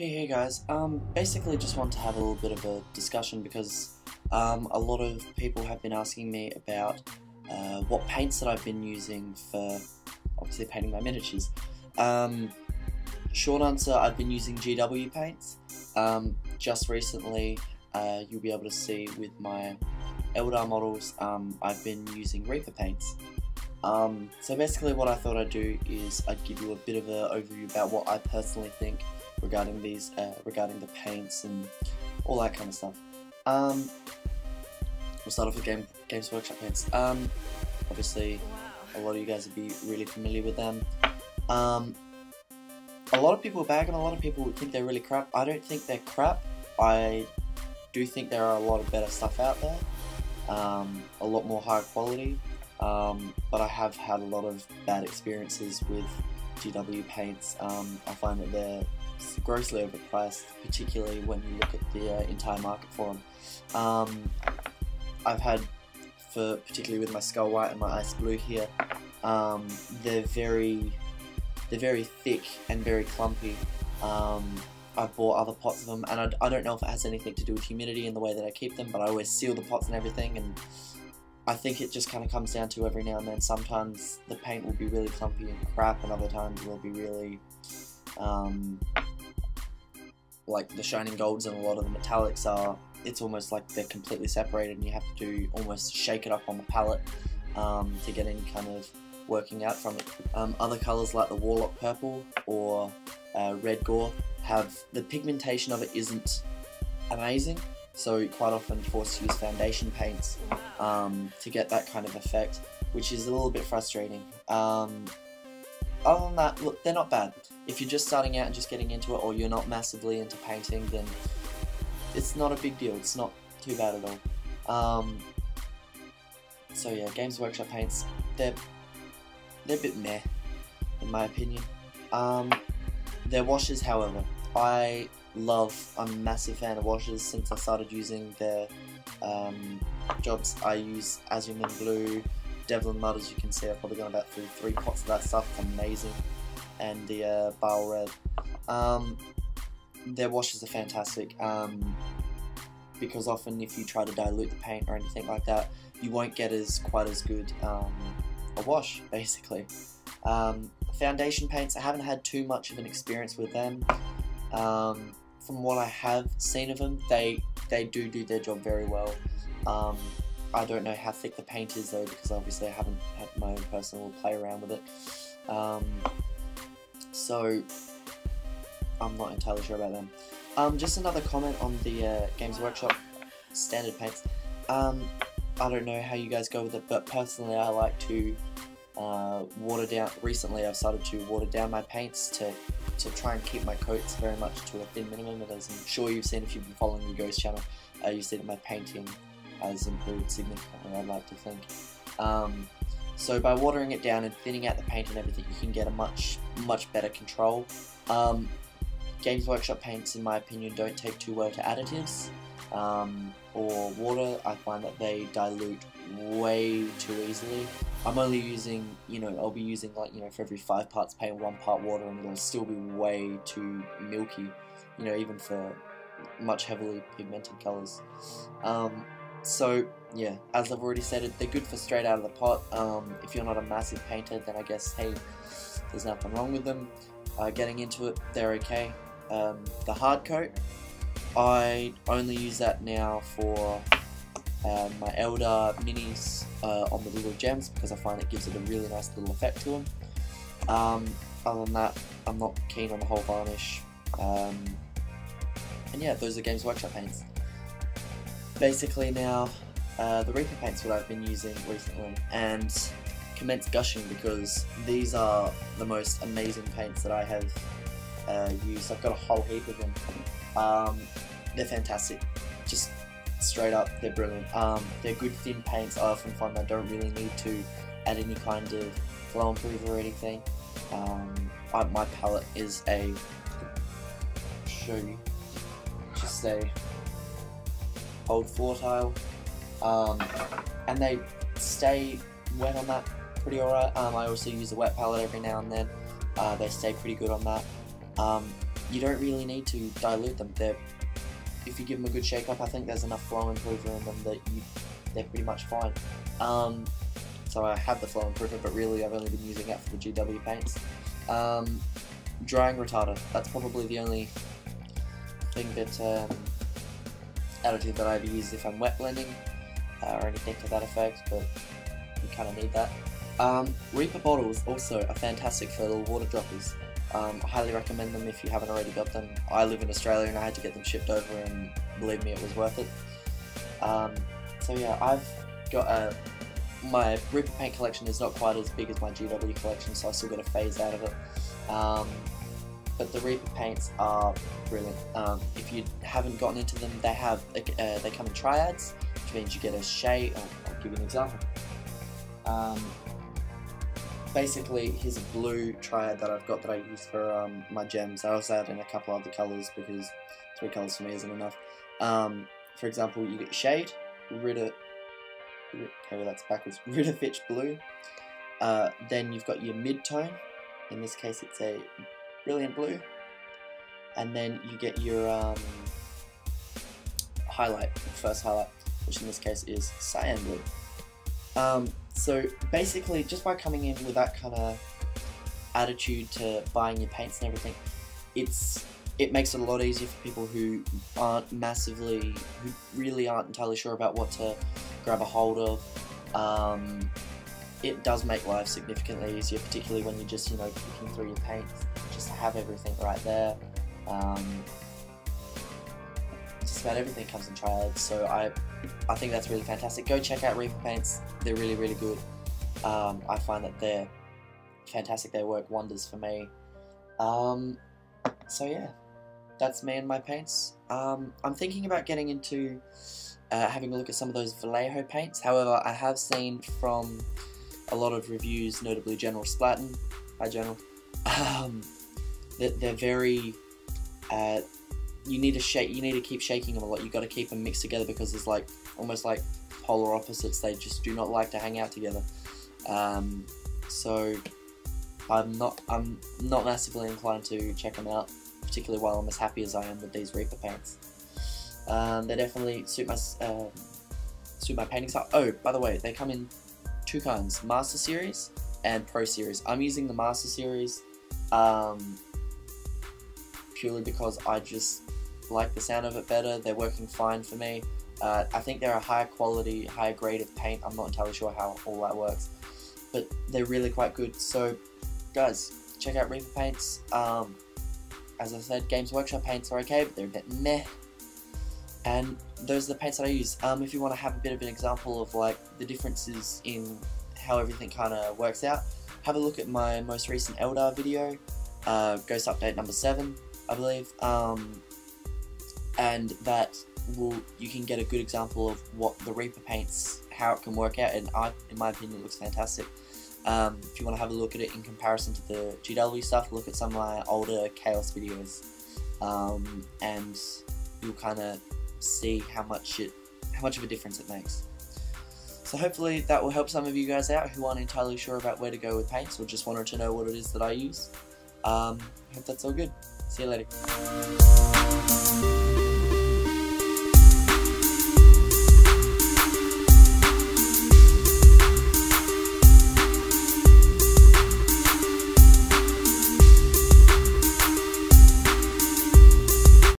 Hey guys, basically just want to have a little bit of a discussion because a lot of people have been asking me about what paints that I've been using for obviously painting my miniatures. Short answer, I've been using GW paints. Just recently, you'll be able to see with my Eldar models, I've been using Reaper paints. So basically what I thought I'd do is I'd give you a bit of an overview about what I personally think regarding these, regarding the paints and all that kind of stuff. We'll start off with Games Workshop paints. Obviously, a lot of you guys would be really familiar with them. A lot of people bag them, a lot of people think they're really crap. I don't think they're crap. I do think there are a lot of better stuff out there, a lot more high quality, but I have had a lot of bad experiences with GW paints. I find that they're grossly overpriced, particularly when you look at the entire market for them. I've had, particularly with my Skull White and my Ice Blue here, they're very thick and very clumpy. I've bought other pots of them, and I don't know if it has anything to do with humidity and the way that I keep them, but I always seal the pots and everything, and I think it just kind of comes down to every now and then. Sometimes the paint will be really clumpy and crap, and other times it will be really like the shining golds, and a lot of the metallics are, it's almost like they're completely separated and you have to almost shake it up on the palette to get any kind of working out from it. Other colours like the Warlock Purple or Red Gore have, the pigmentation of it isn't amazing, so quite often forced to use foundation paints to get that kind of effect, which is a little bit frustrating. Other than that, look, they're not bad. If you're just starting out and just getting into it, or you're not massively into painting, then it's not a big deal. It's not too bad at all. So yeah, Games Workshop paints, they're a bit meh, in my opinion. Their washes, however, I'm a massive fan of washes. Since I started using their jobs, I use Azure Blue, Devlin Mud. As you can see, I've probably gone about through 3 pots of that stuff. It's amazing. And the Bile Red. Their washes are fantastic, because often if you try to dilute the paint or anything like that, you won't get quite as good a wash, basically. Foundation paints, I haven't had too much of an experience with them. From what I have seen of them, they do their job very well. I don't know how thick the paint is though, because obviously I haven't had my own personal play around with it. So I'm not entirely sure about them. Just another comment on the Games Workshop standard paints. I don't know how you guys go with it, but personally I like to water down. Recently I've started to water down my paints to try and keep my coats very much to a thin minimum, and as I'm sure you've seen if you've been following the Ghost channel, you've seen that my painting has improved significantly, I'd like to think. So by watering it down and thinning out the paint and everything, you can get a much better control. Games Workshop paints, in my opinion, don't take too well to additives or water. I find that they dilute way too easily. I'm only using, I'll be using like, for every 5 parts paint, 1 part water, and it'll still be way too milky, even for much heavily pigmented colours. So yeah, as I've already said, they're good for straight out of the pot. If you're not a massive painter, then I guess, hey, there's nothing wrong with them. Getting into it, they're okay. The hard coat, I only use that now for my Eldar minis on the little gems, because I find it gives it a really nice little effect to them. Other than that, I'm not keen on the whole varnish. And yeah, those are Games Workshop paints. Basically now, the Reaper paints what I've been using recently, and commence gushing because these are the most amazing paints that I have used. I've got a whole heap of them. They're fantastic, just straight up, they're brilliant. They're good thin paints. I often find I don't really need to add any kind of glow improver or anything. My palette is just a old floor tile, and they stay wet on that pretty alright. I also use a wet palette every now and then. They stay pretty good on that. you don't really need to dilute them. If you give them a good shake up, I think there's enough flow improver in them that they're pretty much fine. So I have the flow improver, but really I've only been using it for the GW paints. Drying retarder, that's probably the only thing that additive that I'd use if I'm wet blending or anything to that effect, but you kind of need that. Reaper bottles also are fantastic for little water droppers. I highly recommend them if you haven't already got them. I live in Australia and I had to get them shipped over, and believe me, it was worth it. So yeah, I've got my Reaper paint collection is not quite as big as my GW collection, so I still got a phase out of it. But the Reaper paints are brilliant. If you haven't gotten into them, they come in triads, which means you get a shade. I'll give you an example. Basically, here's a blue triad that I've got that I use for my gems. I also add in a couple other colours because 3 colours for me isn't enough. For example, you get shade, okay, well that's backwards, Fitch blue. Then you've got your mid-tone. In this case, it's a brilliant blue. And then you get your highlight, first highlight, which in this case is cyan blue. So basically, just by coming in with that kind of attitude to buying your paints and everything, it makes it a lot easier for people who really aren't entirely sure about what to grab a hold of. It does make life significantly easier, particularly when you're just, looking through your paints, just to have everything right there. Just about everything comes in triads, so I think that's really fantastic. Go check out Reaper paints, they're really, really good. I find that they're fantastic, they work wonders for me. So yeah, that's me and my paints. I'm thinking about getting into having a look at some of those Vallejo paints. However, I have seen from a lot of reviews, notably General Splatten, hi General, that they're very, you need to keep shaking them a lot. You got to keep them mixed together because there's almost like polar opposites. They just do not like to hang out together. So I'm not massively inclined to check them out, particularly while I'm as happy as I am with these Reaper paints. They definitely suit my painting style. Oh, by the way, they come in 2 kinds, Master Series and Pro Series. I'm using the Master Series purely because I just like the sound of it better. They're working fine for me. I think they're a higher quality, higher grade of paint. I'm not entirely sure how all that works, but they're really quite good. So guys, check out Reaper paints. As I said, Games Workshop paints are okay, but they're a bit meh. And those are the paints that I use. If you want to have a bit of an example of the differences in how everything kind of works out, have a look at my most recent Eldar video, Ghost Update number 7, I believe, and that you can get a good example of what the Reaper paints, how it can work out, and in my opinion, it looks fantastic. If you want to have a look at it in comparison to the GW stuff, look at some of my older Chaos videos, and you'll kind of see how much of a difference it makes. So hopefully that will help some of you guys out who aren't entirely sure about where to go with paints or just wanted to know what it is that I use. Hope that's all good. See you later.